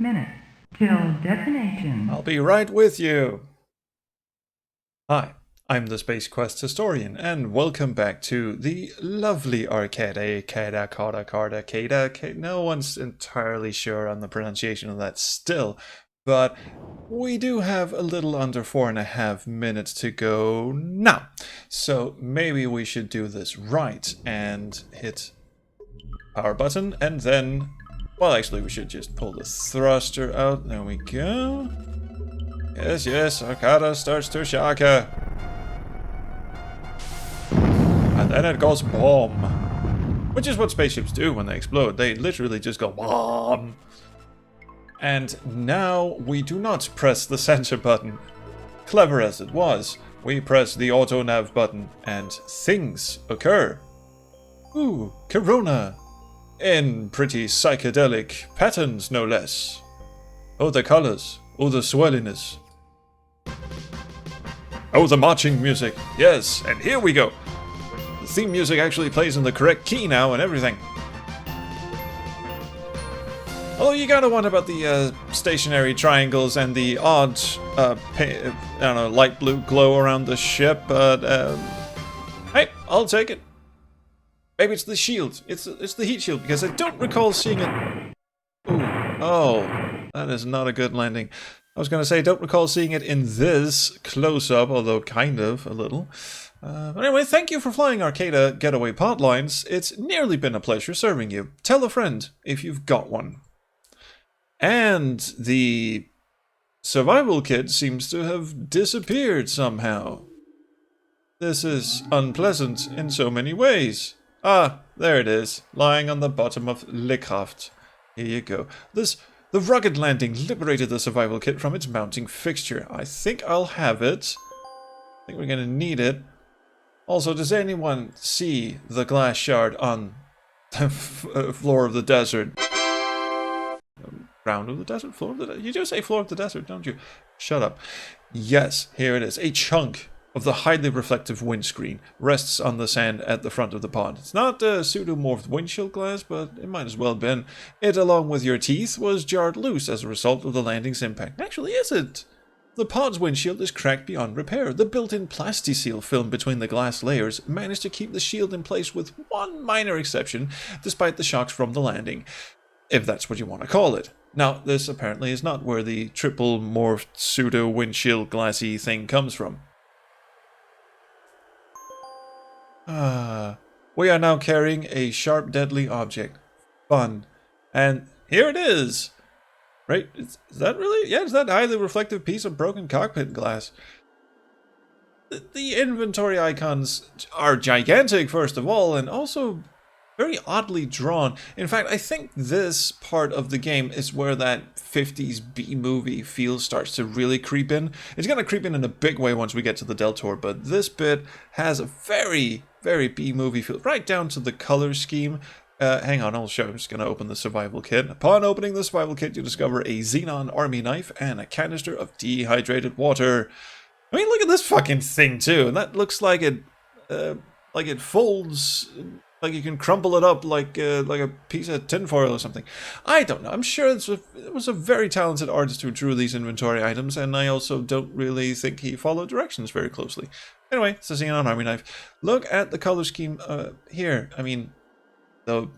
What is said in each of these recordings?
minutes till destination. I'll be right with you. Hi, I'm the Space Quest historian, and welcome back to the lovely Arcade. No one's entirely sure on the pronunciation of that still, but we do have a little under 4.5 minutes to go now. So maybe we should do this right and hit power button, and then, well, actually we should just pull the thruster out. There we go. Yes, Arcada starts to shaka. And then it goes boom. Which is what spaceships do when they explode. They literally just go boom. And now we do not press the center button. Clever as it was, we press the auto nav button and things occur. Ooh, Kerona. In pretty psychedelic patterns, no less. Oh, the colors. Oh, the swirliness. Oh, the marching music. Yes, and here we go. The theme music actually plays in the correct key now and everything. Although you gotta wonder about the stationary triangles and the odd, I don't know, light blue glow around the ship, but hey, I'll take it. Maybe it's the shield. It's the heat shield, because I don't recall seeing it. Ooh, oh, that is not a good landing. I was going to say, I don't recall seeing it in this close-up, although kind of, a little. But anyway, thank you for flying Arcada Getaway Podlines. It's nearly been a pleasure serving you. Tell a friend if you've got one. And the survival kit seems to have disappeared somehow. This is unpleasant in so many ways. Ah, there it is, lying on the bottom of Lickhaft. Here you go. The rugged landing liberated the survival kit from its mounting fixture. I think I'll have it. I think we're gonna need it. Also, does anyone see the glass shard on the floor of the desert? Ground of the desert? Floor of the desert? You do say floor of the desert, don't you? Shut up. Yes, here it is. A chunk of the highly reflective windscreen rests on the sand at the front of the pod. It's not pseudomorphed windshield glass, but it might as well have been. It, along with your teeth, was jarred loose as a result of the landing's impact. Actually, is it? The pod's windshield is cracked beyond repair. The built-in Plasti-Seal film between the glass layers managed to keep the shield in place with one minor exception, despite the shocks from the landing, if that's what you want to call it. Now, this apparently is not where the triple morphed pseudo-windshield glassy thing comes from. We are now carrying a sharp, deadly object. Fun. And here it is! Right? Is that really? Yeah, it's that highly reflective piece of broken cockpit glass. The inventory icons are gigantic, first of all, and also very oddly drawn. In fact, I think this part of the game is where that 50s B-movie feel starts to really creep in. It's going to creep in a big way once we get to the Deltor, but this bit has a very B-movie feel, right down to the color scheme. Hang on, I'll show. I'm just going to open the survival kit. Upon opening the survival kit, you discover a Xenon army knife and a canister of dehydrated water. I mean, look at this fucking thing, too. And that looks like it folds, like you can crumble it up like a piece of tinfoil or something. I don't know. I'm sure it was a very talented artist who drew these inventory items, and I also don't really think he followed directions very closely. Anyway, it's a Xenon army knife. Look at the color scheme here. I mean, the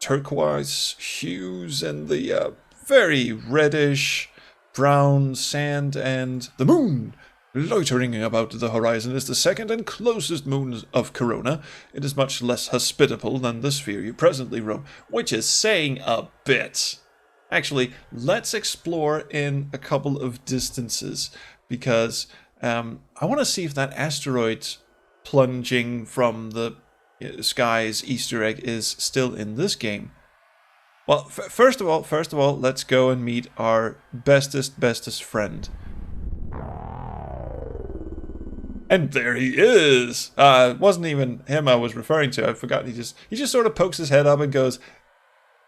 turquoise hues and the very reddish brown sand, and the moon loitering about the horizon is the second and closest moon of Kerona. It is much less hospitable than the sphere you presently roam, which is saying a bit. Actually, let's explore in a couple of distances, because I want to see if that asteroid plunging from the sky's Easter egg is still in this game. Well, first of all, let's go and meet our bestest friend. And there he is. It wasn't even him I was referring to. I forgot. He just sort of pokes his head up and goes,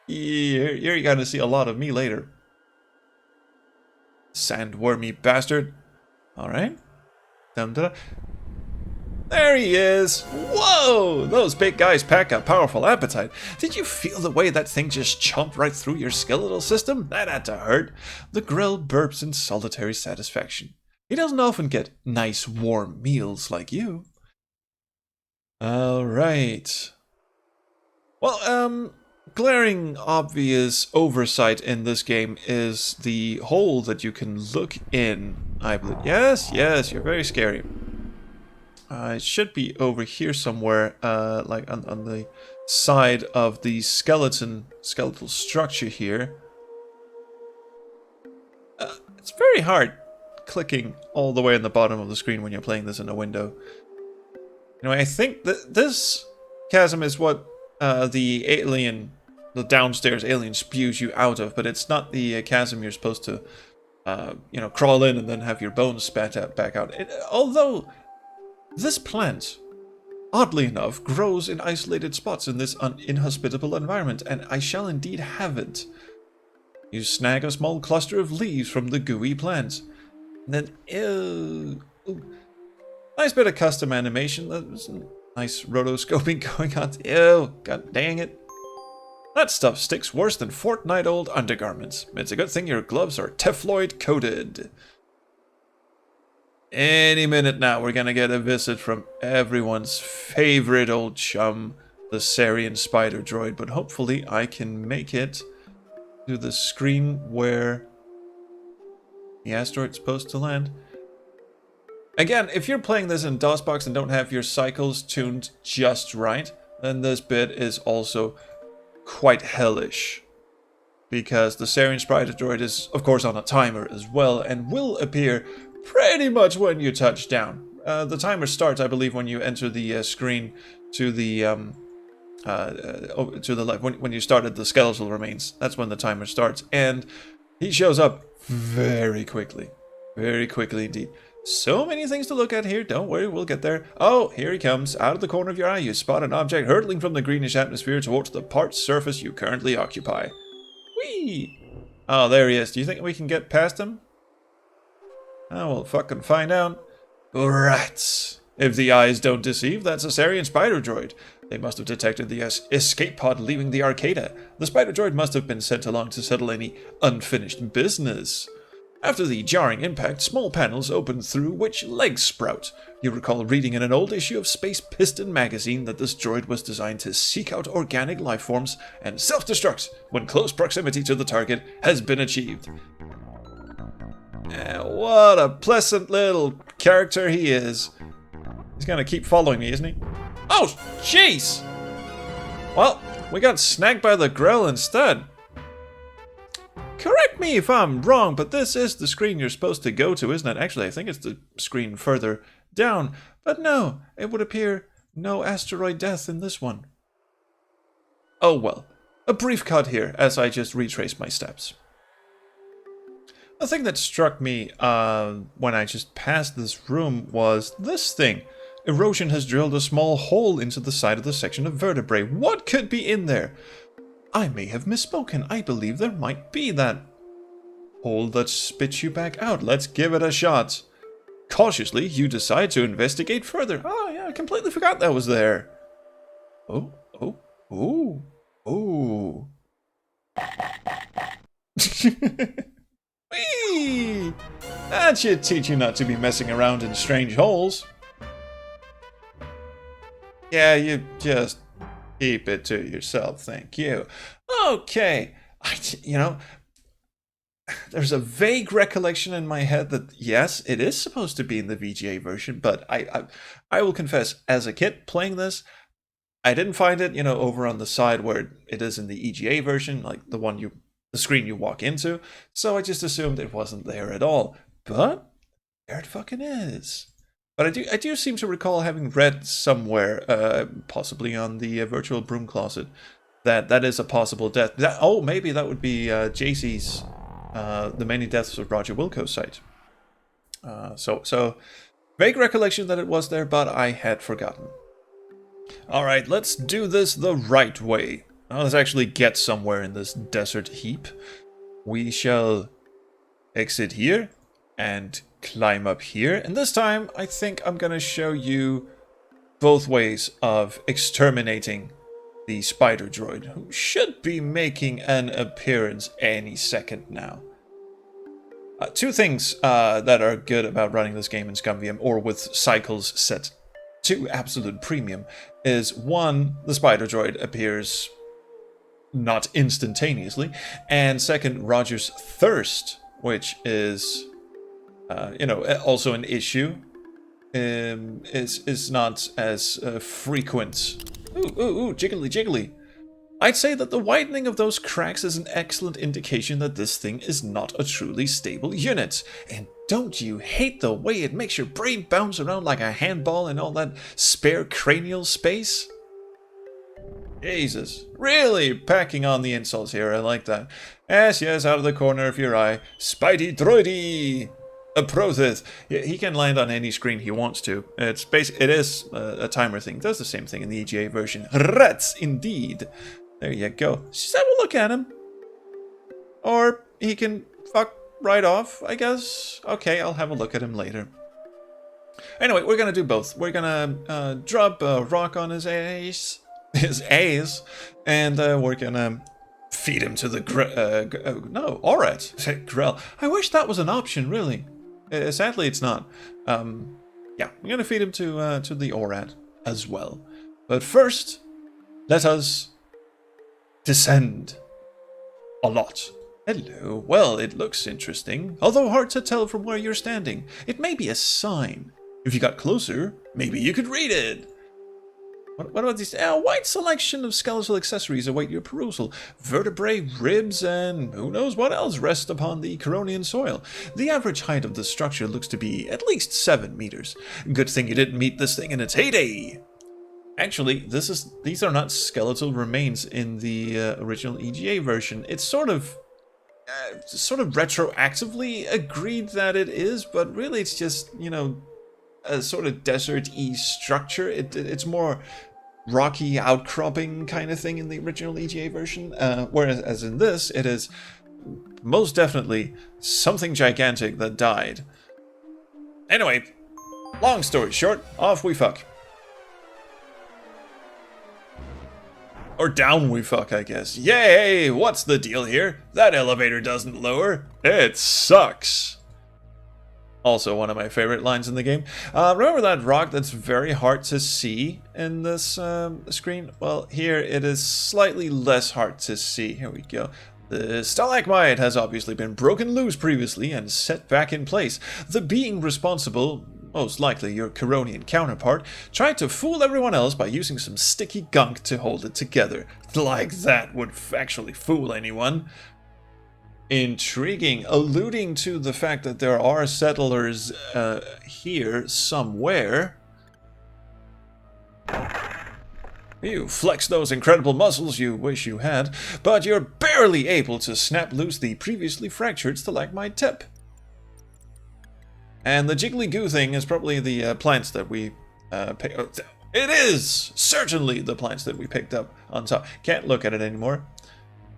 "You're gonna see a lot of me later, sandwormy bastard." All right. Dum-da. There he is! Whoa! Those big guys pack a powerful appetite. Did you feel the way that thing just chomped right through your skeletal system? That had to hurt. The grill burps in solitary satisfaction. He doesn't often get nice warm meals like you. Alright. Well, glaring obvious oversight in this game is the hole that you can look in, I believe. Yes, you're very scary. It should be over here somewhere, like on the side of the skeletal structure here. It's very hard clicking all the way in the bottom of the screen when you're playing this in a window. Anyway, I think that this chasm is what the downstairs alien spews you out of, but it's not the chasm you're supposed to, crawl in and then have your bones spat out, back out. Although this plant, oddly enough, grows in isolated spots in this inhospitable environment, and I shall indeed have it. You snag a small cluster of leaves from the gooey plant, and then, ew, nice bit of custom animation. There's nice rotoscoping going on. Ew, god dang it. That stuff sticks worse than fortnight-old undergarments. It's a good thing your gloves are Tefloid coated. Any minute now, we're gonna get a visit from everyone's favorite old chum, the Sarian Spider Droid, but hopefully I can make it to the screen where the asteroid's supposed to land. Again, if you're playing this in DOSBox and don't have your cycles tuned just right, then this bit is also quite hellish. Because the Sarian Spider Droid is, of course, on a timer as well, and will appear pretty much when you touch down. The timer starts, I believe, when you enter the screen to the left. When you started the skeletal remains, that's when the timer starts, and he shows up very quickly indeed. So many things to look at here. Don't worry, we'll get there. Oh, here he comes. Out of the corner of your eye, you spot an object hurtling from the greenish atmosphere towards the parched surface you currently occupy. Whee! Oh, there he is. Do you think we can get past him? Oh, we'll fucking find out. Rats! If the eyes don't deceive, that's a Sarian Spider Droid. They must have detected the escape pod leaving the Arcada. The Spider Droid must have been sent along to settle any unfinished business. After the jarring impact, small panels open through which legs sprout. You recall reading in an old issue of Space Piston magazine that this droid was designed to seek out organic life forms and self-destruct when close proximity to the target has been achieved. What a pleasant little character he is. He's gonna keep following me, isn't he? Oh, jeez! Well, we got snagged by the grill instead. Correct me if I'm wrong, but this is the screen you're supposed to go to, isn't it? Actually, I think it's the screen further down. But no, it would appear no asteroid death in this one. Oh well, a brief cut here as I just retrace my steps. The thing that struck me when I just passed this room was this thing. Erosion has drilled a small hole into the side of the section of vertebrae. What could be in there? I may have misspoken. I believe there might be that hole that spits you back out. Let's give it a shot. Cautiously, you decide to investigate further. Oh, yeah, I completely forgot that was there. Oh. Whee! That should teach you not to be messing around in strange holes. Yeah, you just keep it to yourself, thank you. Okay, there's a vague recollection in my head that, yes, it is supposed to be in the VGA version, but I will confess, as a kid playing this, I didn't find it, over on the side where it is in the EGA version, like the screen you walk into, so I just assumed it wasn't there at all. But there it fucking is. But I do seem to recall having read somewhere, possibly on the virtual broom closet, that is a possible death. Maybe that would be JC's The Many Deaths of Roger Wilco's site. So vague recollection that it was there, but I had forgotten. All right, let's do this the right way. Now let's actually get somewhere in this desert heap. We shall exit here and climb up here, and this time I think I'm gonna show you both ways of exterminating the Spider Droid, who should be making an appearance any second now. Two things that are good about running this game in ScumVM, or with cycles set to absolute premium, is one, the Spider Droid appears not instantaneously, and second, Roger's thirst, which is, also an issue, is not as frequent. Ooh, jiggly, jiggly. I'd say that the widening of those cracks is an excellent indication that this thing is not a truly stable unit. And don't you hate the way it makes your brain bounce around like a handball in all that spare cranial space? Jesus, really packing on the insults here, I like that. Yes, out of the corner of your eye, Spider Droidy approacheth. He can land on any screen he wants to. It is a timer thing. It does the same thing in the EGA version. Rats, indeed. There you go. Just have a look at him. Or he can fuck right off, I guess. Okay, I'll have a look at him later. Anyway, we're gonna do both. We're gonna drop a rock on his ace, and we're gonna feed him to the grill. I wish that was an option, really. Sadly, it's not. Yeah, we're gonna feed him to the Orat as well. But first, let us descend a lot. Hello. Well, it looks interesting, although hard to tell from where you're standing. It may be a sign. If you got closer, maybe you could read it. What about these? A wide selection of skeletal accessories await your perusal. Vertebrae, ribs, and who knows what else rest upon the Keronian soil. The average height of the structure looks to be at least 7 meters. Good thing you didn't meet this thing in its heyday. Actually, these are not skeletal remains in the original EGA version. It's sort of retroactively agreed that it is, but really it's just, a sort of desert-y structure. It's more rocky outcropping kind of thing in the original EGA version, whereas as in this, it is most definitely something gigantic that died. Anyway, long story short, off we fuck. Or down we fuck, I guess. Yay! What's the deal here? That elevator doesn't lower. It sucks. Also one of my favorite lines in the game. Remember that rock that's very hard to see in this screen? Well, here it is slightly less hard to see. Here we go. The stalagmite has obviously been broken loose previously and set back in place. The being responsible, most likely your Keronian counterpart, tried to fool everyone else by using some sticky gunk to hold it together. Like that would actually fool anyone. Intriguing, alluding to the fact that there are settlers here somewhere. You flex those incredible muscles you wish you had, but you're barely able to snap loose the previously fractured stalagmite tip. And the jiggly goo thing is probably the plants that we picked. It is certainly the plants that we picked up on top. Can't look at it anymore.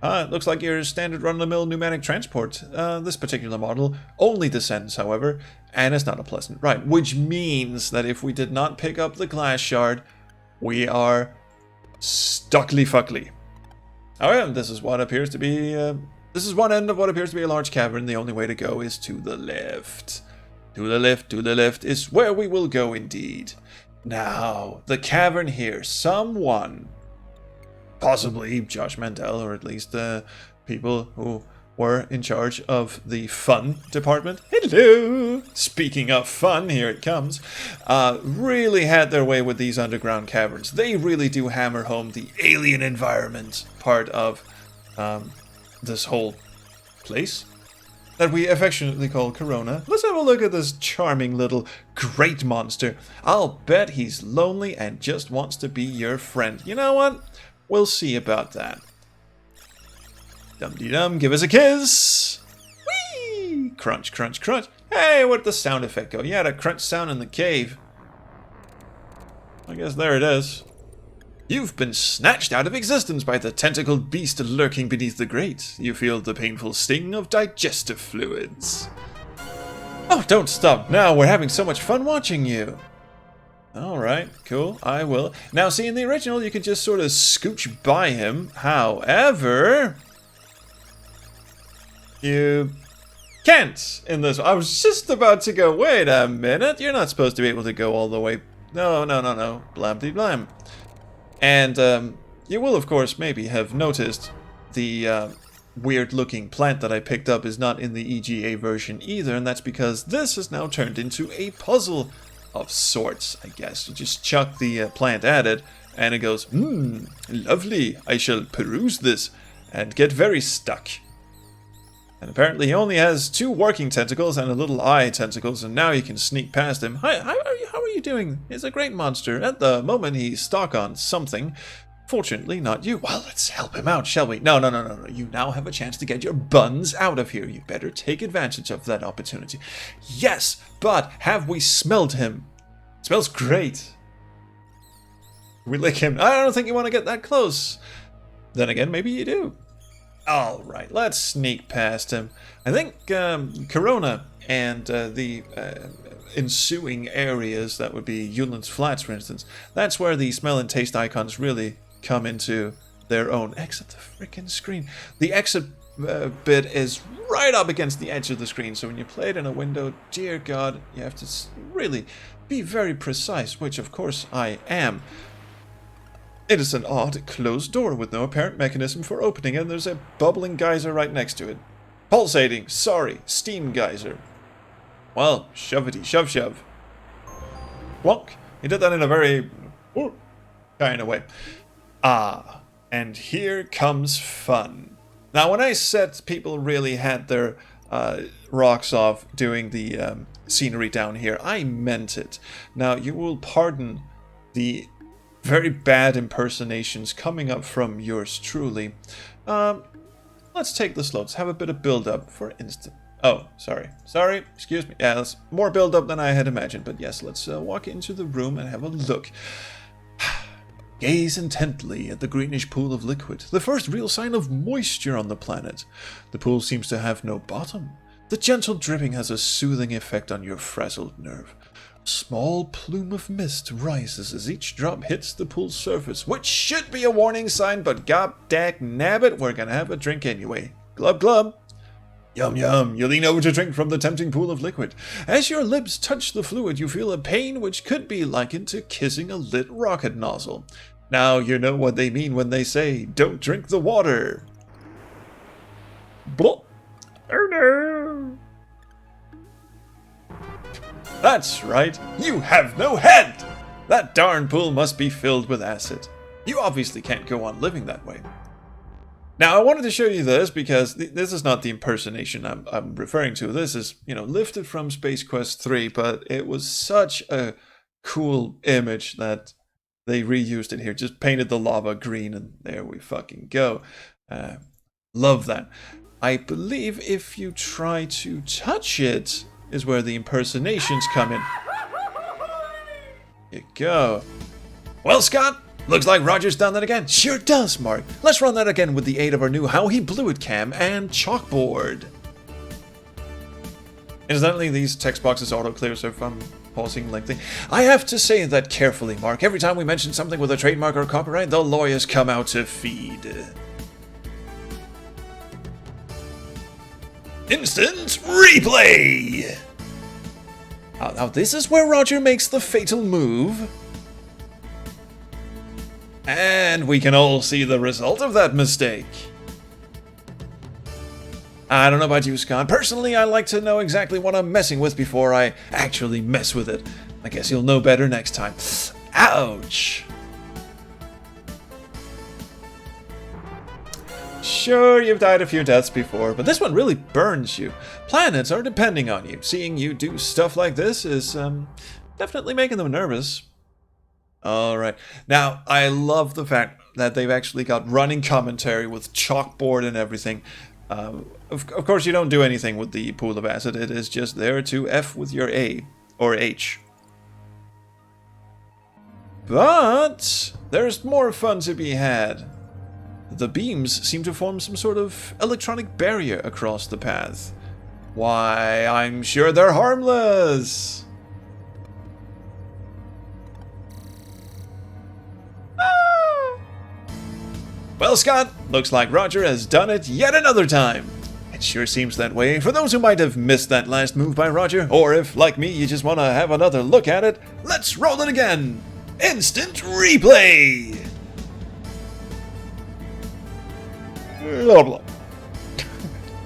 It looks like your standard run-of-the-mill pneumatic transport. This particular model only descends, however, and it's not a pleasant ride, which means that if we did not pick up the glass shard, we are stuckly-fuckly. However, this is what appears to be. This is one end of what appears to be a large cavern. The only way to go is to the left. To the left is where we will go indeed. Now, the cavern here, someone, possibly Josh Mandel, or at least the people who were in charge of the fun department. Hello! Speaking of fun, here it comes. Really had their way with these underground caverns. They really do hammer home the alien environment part of this whole place that we affectionately call Kerona. Let's have a look at this charming little great monster. I'll bet he's lonely and just wants to be your friend. You know what? We'll see about that. Dum-de-dum, give us a kiss! Whee! Crunch, crunch, crunch. Hey, where'd the sound effect go? You had a crunch sound in the cave. I guess there it is. You've been snatched out of existence by the tentacled beast lurking beneath the grate. You feel the painful sting of digestive fluids. Oh, don't stop now. We're having so much fun watching you. Alright, cool, I will. Now, see, in the original, you could just sort of scooch by him. However, you can't in this. I was just about to go, wait a minute, you're not supposed to be able to go all the way. No, no, no, no, blam-de-blam. And you will, of course, maybe have noticed the weird-looking plant that I picked up is not in the EGA version either, and that's because this has now turned into a puzzle of sorts, I guess. You just chuck the plant at it, and it goes, lovely, I shall peruse this, and get very stuck. And apparently he only has 2 working tentacles and a little eye tentacles, and now you can sneak past him. Hi, how are you doing? He's a great monster. At the moment he's stuck on something. Fortunately, not you. Well, let's help him out, shall we? No. You now have a chance to get your buns out of here. You better take advantage of that opportunity. Yes, but have we smelled him? It smells great. We lick him. I don't think you want to get that close. Then again, maybe you do. Alright, let's sneak past him. I think Kerona and the ensuing areas, that would be Yulin's Flats, for instance, that's where the smell and taste icons really come into their own. Exit the freaking screen. The exit bit is right up against the edge of the screen, so when you play it in a window, dear God, you have to really be very precise, which of course I am. It is an odd, closed door with no apparent mechanism for opening, and there's a bubbling geyser right next to it. Pulsating, sorry, steam geyser. Well, shovety, shove. Plonk. He did that in a very kind of way. Ah, and here comes fun. Now, when I said people really had their rocks off doing the scenery down here, I meant it. Now, you will pardon the very bad impersonations coming up from yours truly. Let's take this slow. Let's have a bit of build-up, for instance. Oh, sorry, excuse me. Yeah, that's more build-up than I had imagined, but yes, let's walk into the room and have a look. Gaze intently at the greenish pool of liquid, the first real sign of moisture on the planet. The pool seems to have no bottom. The gentle dripping has a soothing effect on your frazzled nerve. A small plume of mist rises as each drop hits the pool's surface, which should be a warning sign, but gob-dag-nabbit, we're gonna have a drink anyway. Glub glub. Yum yum, you lean over to drink from the tempting pool of liquid. As your lips touch the fluid, you feel a pain which could be likened to kissing a lit rocket nozzle. Now you know what they mean when they say, don't drink the water. Blop. Oh no. That's right, you have no head! That darn pool must be filled with acid. You obviously can't go on living that way. Now, I wanted to show you this because this is not the impersonation I'm referring to. This is, lifted from Space Quest 3, but it was such a cool image that they reused it here. Just painted the lava green, and there we fucking go. Love that. I believe if you try to touch it is where the impersonations come in. Here you go. Well, Scott, looks like Roger's done that again. Sure does, Mark. Let's run that again with the aid of our new How He Blew It cam and chalkboard. Incidentally, these text boxes auto-clear, so if I'm pausing lengthy. I have to say that carefully, Mark. Every time we mention something with a trademark or copyright, the lawyers come out to feed. Instant replay! Now this is where Roger makes the fatal move. And we can all see the result of that mistake. I don't know about you, Scott. Personally, I like to know exactly what I'm messing with before I actually mess with it. I guess you'll know better next time. Ouch! Sure, you've died a few deaths before, but this one really burns you. Planets are depending on you. Seeing you do stuff like this is definitely making them nervous. Alright, now I love the fact that they've actually got running commentary with chalkboard and everything. Of course you don't do anything with the pool of acid, it is just there to F with your A, or H. But there's more fun to be had. The beams seem to form some sort of electronic barrier across the path. Why, I'm sure they're harmless! Well, Scott, looks like Roger has done it yet another time. It sure seems that way. For those who might have missed that last move by Roger, or if, like me, you just want to have another look at it, let's roll it again. Instant replay! Blah, blah.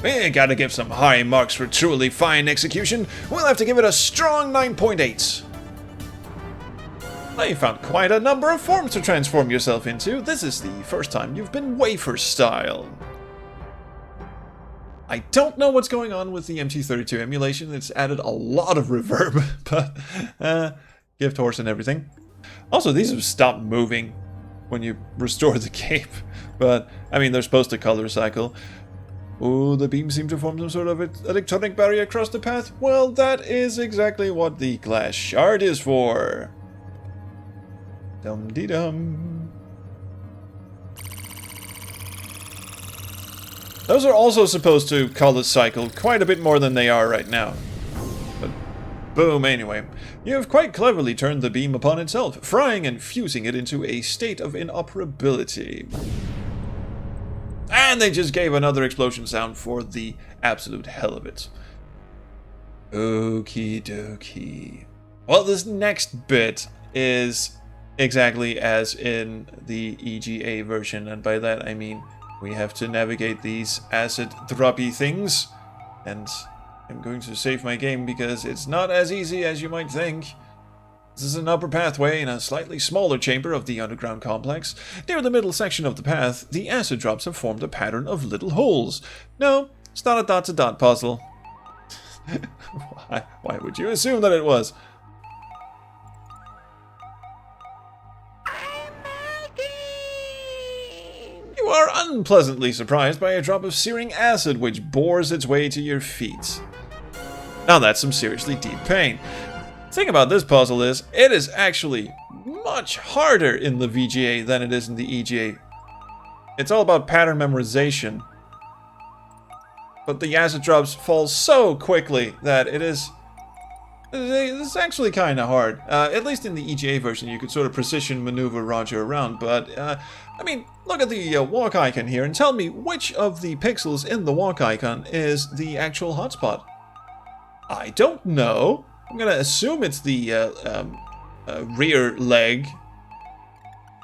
We gotta give some high marks for truly fine execution. We'll have to give it a strong 9.8. I found quite a number of forms to transform yourself into. This is the first time you've been wafer style. I don't know what's going on with the MT32 emulation. It's added a lot of reverb, but gift horse and everything. Also, these have stopped moving when you restore the cape, but I mean, they're supposed to color cycle. Oh, the beams seem to form some sort of electronic barrier across the path. Well, that is exactly what the glass shard is for. Dum-dee-dum. Those are also supposed to color cycle quite a bit more than they are right now. But boom, anyway. You have quite cleverly turned the beam upon itself, frying and fusing it into a state of inoperability. And they just gave another explosion sound for the absolute hell of it. Okie dokie. Well, this next bit is exactly as in the EGA version, and by that I mean we have to navigate these acid droppy things, and I'm going to save my game because it's not as easy as you might think. This is an upper pathway in a slightly smaller chamber of the underground complex. Near the middle section of the path, the acid drops have formed a pattern of little holes. No, it's not a dot-to-dot puzzle. Why would you assume that it was? You are unpleasantly surprised by a drop of searing acid which bores its way to your feet. Now that's some seriously deep pain. The thing about this puzzle is, it is actually much harder in the VGA than it is in the EGA. It's all about pattern memorization. But the acid drops fall so quickly that it's actually kind of hard. At least in the EGA version, you could sort of precision maneuver Roger around, but I mean, look at the walk icon here and tell me which of the pixels in the walk icon is the actual hotspot. I don't know. I'm gonna assume it's the rear leg,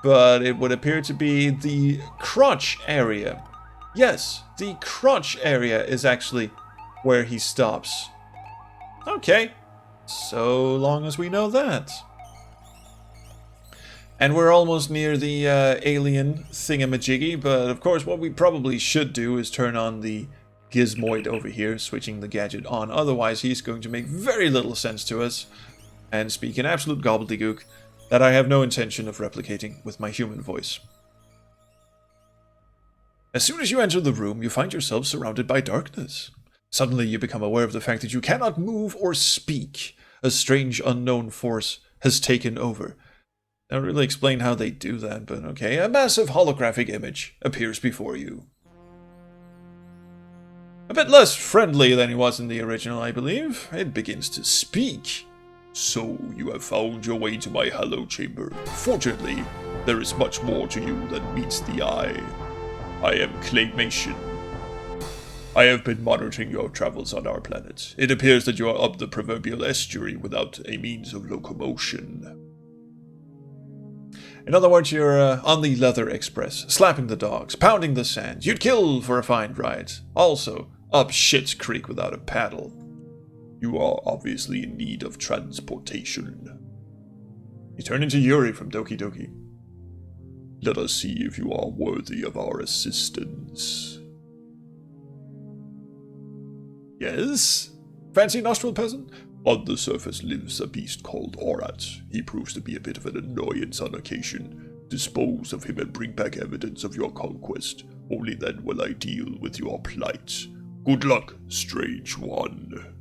but it would appear to be the crotch area. Yes, the crotch area is actually where he stops. Okay, so long as we know that. And we're almost near the alien thingamajiggy, but of course what we probably should do is turn on the gizmoid over here, switching the gadget on. Otherwise he's going to make very little sense to us and speak in absolute gobbledygook that I have no intention of replicating with my human voice. As soon as you enter the room, you find yourself surrounded by darkness. Suddenly you become aware of the fact that you cannot move or speak. A strange unknown force has taken over. I don't really explain how they do that, but okay. A massive holographic image appears before you. A bit less friendly than it was in the original, I believe. It begins to speak. So, you have found your way to my hollow chamber. Fortunately, there is much more to you than meets the eye. I am Claymation. I have been monitoring your travels on our planet. It appears that you are up the proverbial estuary without a means of locomotion. In other words, you're on the Leather Express, slapping the dogs, pounding the sand. You'd kill for a fine ride. Also, up Shit's Creek without a paddle. You are obviously in need of transportation. You turn into Yuri from Doki Doki. Let us see if you are worthy of our assistance. Yes? Fancy nostril peasant? On the surface lives a beast called Orat. He proves to be a bit of an annoyance on occasion. Dispose of him and bring back evidence of your conquest. Only then will I deal with your plight. Good luck, strange one.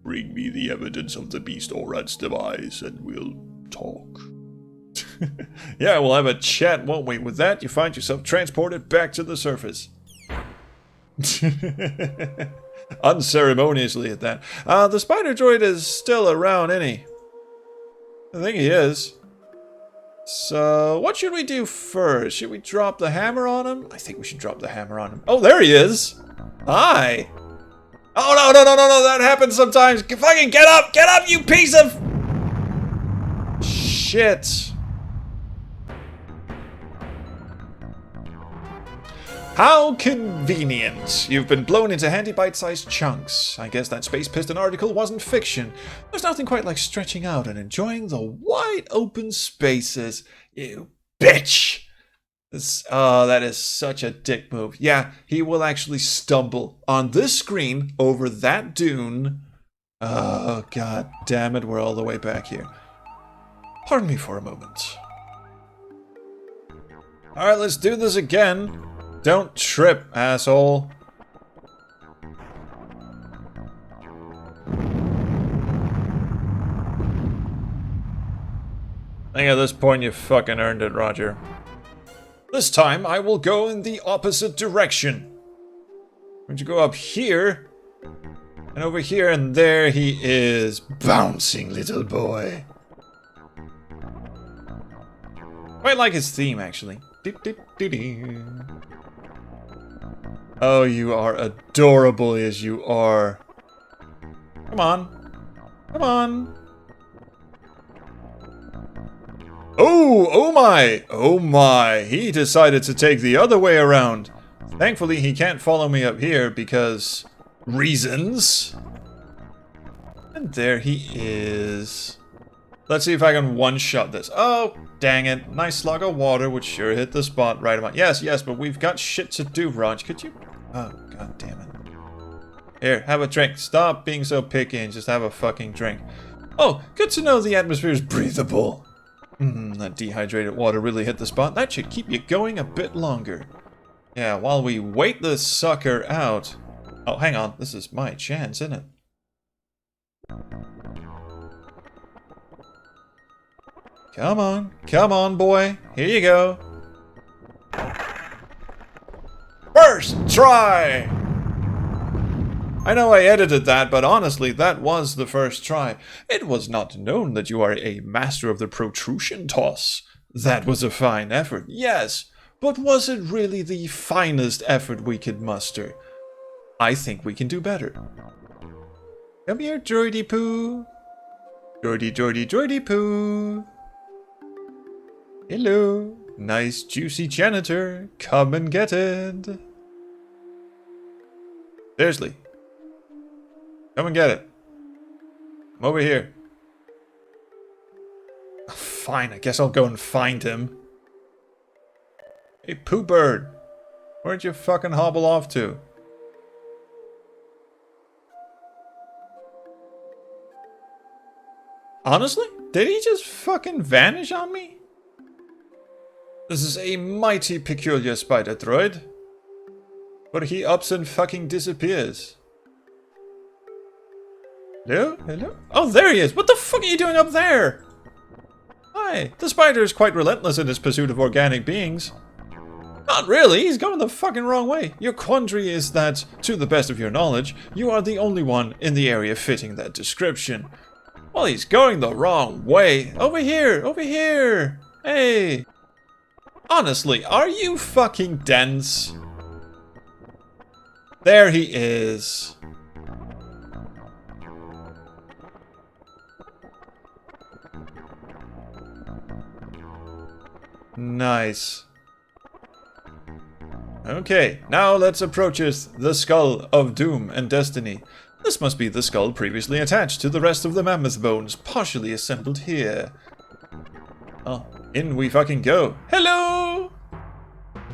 Bring me the evidence of the beast Orat's demise and we'll talk. Yeah, we'll have a chat, won't we? With that, you find yourself transported back to the surface. Unceremoniously at that. The Spider Droid is still around, isn't he? I think he is. So, what should we do first? Should we drop the hammer on him? I think we should drop the hammer on him. Oh, there he is! Hi! Oh, no, no, no, no, no, that happens sometimes! Fucking get up, you piece of... shit. How convenient. You've been blown into handy bite-sized chunks. I guess that Space Piston article wasn't fiction. There's nothing quite like stretching out and enjoying the wide open spaces. You bitch! That is such a dick move. Yeah, he will actually stumble on this screen over that dune. Oh, god damn it, we're all the way back here. Pardon me for a moment. Alright, let's do this again. Don't trip, asshole. I think at this point you fucking earned it, Roger. This time I will go in the opposite direction. Would you go up here? And over here, and there he is. Bouncing little boy. Quite like his theme, actually. Oh, you are adorable as you are. Come on. Come on. Oh my. Oh my. He decided to take the other way around. Thankfully, he can't follow me up here because... reasons. And there he is. Let's see if I can one-shot this. Oh, dang it. Nice slug of water would sure hit the spot right about. Yes, yes, but we've got shit to do, Raj. Could you... oh, god damn it. Here, have a drink. Stop being so picky and just have a fucking drink. Oh, good to know the atmosphere is breathable. That dehydrated water really hit the spot. That should keep you going a bit longer. Yeah, while we wait this sucker out... oh, hang on. This is my chance, isn't it? Come on, boy. Here you go. First try! I know I edited that, but honestly, that was the first try. It was not known that you are a master of the protrusion toss. That was a fine effort, yes, but was it really the finest effort we could muster? I think we can do better. Come here, droidy poo. Droidy poo. Hello. Nice juicy janitor. Come and get it. Seriously. Come and get it. I'm over here. Fine, I guess I'll go and find him. Hey, poo bird. Where'd you fucking hobble off to? Honestly? Did he just fucking vanish on me? This is a mighty peculiar Spider Droid. But he ups and fucking disappears. Hello? Hello? Oh, there he is! What the fuck are you doing up there? Hi. The spider is quite relentless in his pursuit of organic beings. Not really, he's going the fucking wrong way. Your quandary is that, to the best of your knowledge, you are the only one in the area fitting that description. Well, he's going the wrong way. Over here! Over here! Hey! Honestly, are you fucking dense? There he is. Nice. Okay, now let's approach the skull of doom and destiny. This must be the skull previously attached to the rest of the mammoth bones, partially assembled here. Oh, in we fucking go. Hello!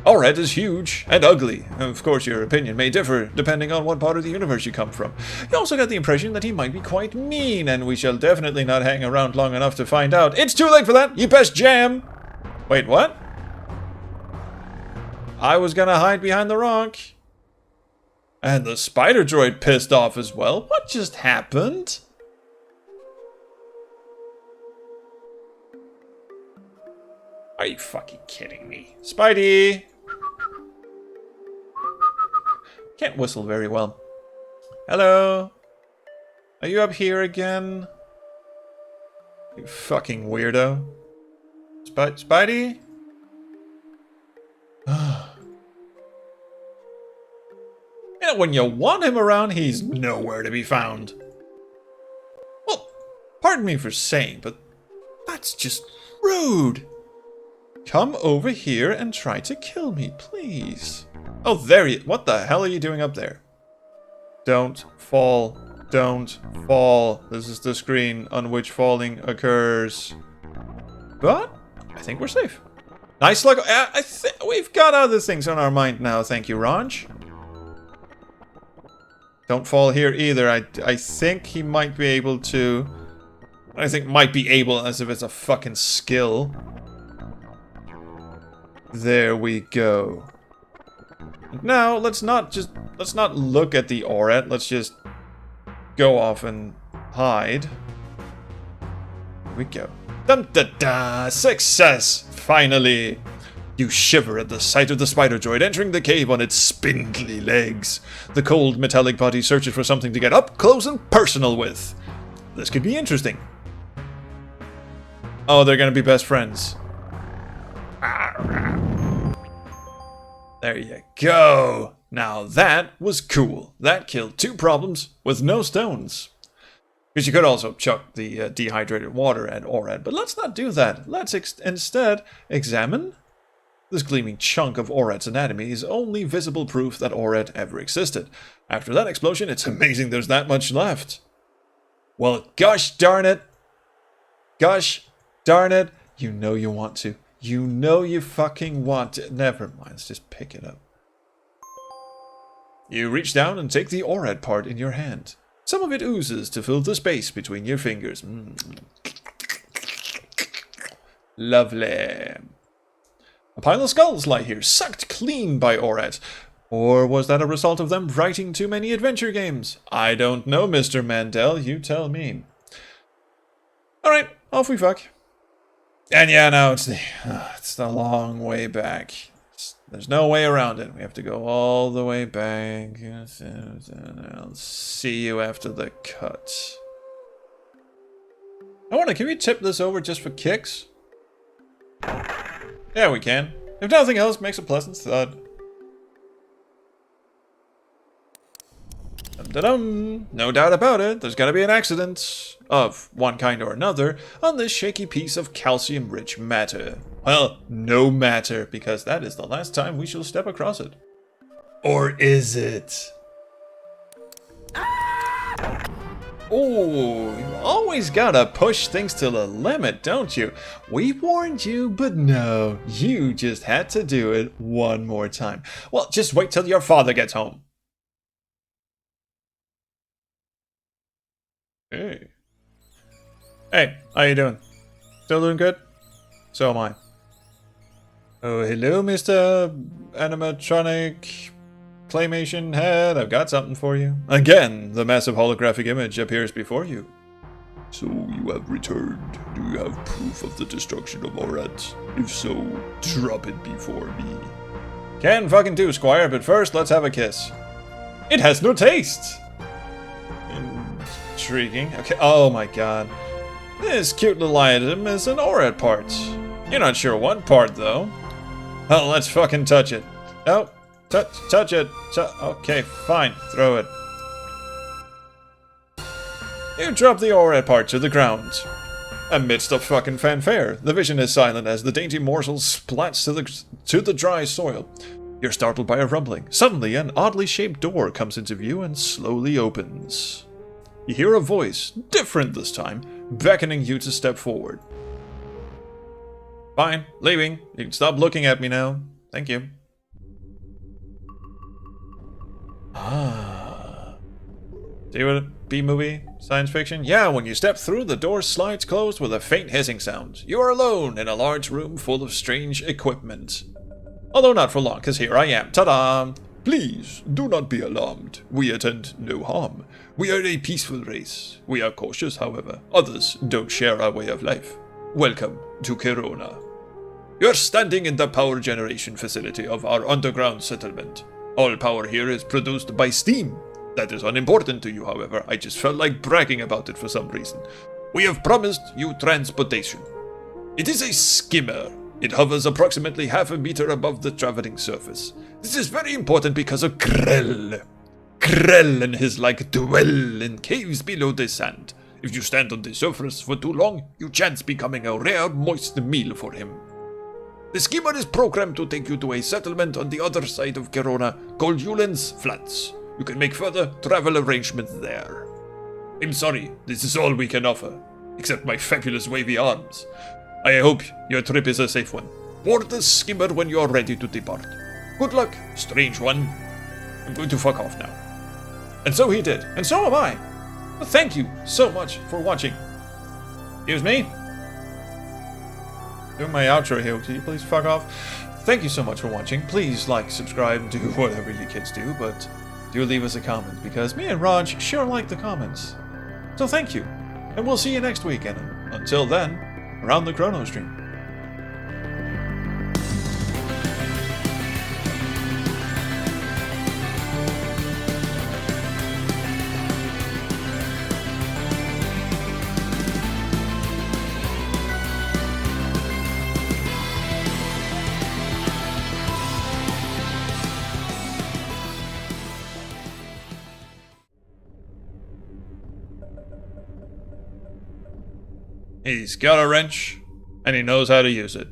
Our head is huge and ugly. Of course, your opinion may differ depending on what part of the universe you come from. You also get the impression that he might be quite mean, and we shall definitely not hang around long enough to find out. It's too late for that! You best jam! Wait, what? I was gonna hide behind the rock. And the Spider Droid pissed off as well. What just happened? Are you fucking kidding me? Spidey! Can't whistle very well. Hello? Are you up here again? You fucking weirdo. Spidey? You know, when you want him around, he's nowhere to be found. Well, pardon me for saying, but that's just rude. Come over here and try to kill me, please. Oh, there you... What the hell are you doing up there? Don't fall. Don't fall. This is the screen on which falling occurs. But I think we're safe. Nice luck. We've got other things on our mind now, thank you, Raj. Don't fall here either. I think he might be able to... I think might be able as if it's a fucking skill. There we go. Now, let's not look at the Oret. Let's just go off and hide. Here we go. Dum da da! Success! Finally! You shiver at the sight of the Spider Droid entering the cave on its spindly legs. The cold metallic body searches for something to get up close and personal with. This could be interesting. Oh, they're gonna be best friends. There you go. Now that was cool. That killed 2 problems with no stones. Because you could also chuck the dehydrated water at Oret, but let's not do that. Let's instead examine this gleaming chunk of Oret's anatomy is only visible proof that Oret ever existed. After that explosion, it's amazing there's that much left. Well, gosh darn it. Gosh darn it. You know you want to. You know you fucking want to. Never mind, let's just pick it up. You reach down and take the Oret part in your hand. Some of it oozes to fill the space between your fingers. Lovely. A pile of skulls lie here, sucked clean by Oret. Or was that a result of them writing too many adventure games? I don't know, Mr. Mandel. You tell me. Alright, off we fuck. And yeah, now it's the long way back. There's no way around it. We have to go all the way back. I'll see you after the cut. Can we tip this over just for kicks? Yeah, we can. If nothing else, makes a pleasant thud. Dum-da-dum. No doubt about it, there's gonna be an accident, of one kind or another, on this shaky piece of calcium-rich matter. Well, no matter, because that is the last time we shall step across it. Or is it? Oh, you always gotta push things to the limit, don't you? We warned you, but no, you just had to do it one more time. Well, just wait till your father gets home. Hey. Hey, how you doing? Still doing good? So am I. Oh, hello, Mr. Animatronic Claymation Head. I've got something for you. Again, the massive holographic image appears before you. So you have returned. Do you have proof of the destruction of Oret? If so, drop it before me. Can fucking do, Squire, but first let's have a kiss. It has no taste! Intriguing. Okay, oh my god. This cute little item is an Oret part. You're not sure what part, though. Well, let's fucking touch it. Oh, touch it. Okay, fine. Throw it. You drop the Oret part to the ground. Amidst a fucking fanfare, the vision is silent as the dainty morsel splats to the dry soil. You're startled by a rumbling. Suddenly, an oddly shaped door comes into view and slowly opens. You hear a voice, different this time, beckoning you to step forward. Fine, leaving. You can stop looking at me now. Thank you. Ah. See what B-movie? Science fiction? Yeah, when you step through, the door slides closed with a faint hissing sound. You are alone in a large room full of strange equipment. Although not for long, because here I am. Ta-da! Please, do not be alarmed. We intend no harm. We are a peaceful race. We are cautious, however. Others don't share our way of life. Welcome to Kerona. You're standing in the power generation facility of our underground settlement. All power here is produced by steam. That is unimportant to you, however. I just felt like bragging about it for some reason. We have promised you transportation. It is a skimmer. It hovers approximately half a meter above the traveling surface. This is very important because of Krell. Krell and his like dwell in caves below the sand. If you stand on the surface for too long, you chance becoming a rare, moist meal for him. The skimmer is programmed to take you to a settlement on the other side of Kerona called Yulin's Flats. You can make further travel arrangements there. I'm sorry, this is all we can offer, except my fabulous wavy arms. I hope your trip is a safe one. Board the skimmer when you are ready to depart. Good luck, strange one. I'm going to fuck off now. And so he did, and so am I. Well, thank you so much for watching. Excuse me? Doing my outro here, can you please fuck off? Thank you so much for watching. Please like, subscribe, do whatever you kids do, but do leave us a comment, because me and Raj sure like the comments. So thank you, and we'll see you next week, and until then, around the Chrono Stream. He's got a wrench, and he knows how to use it.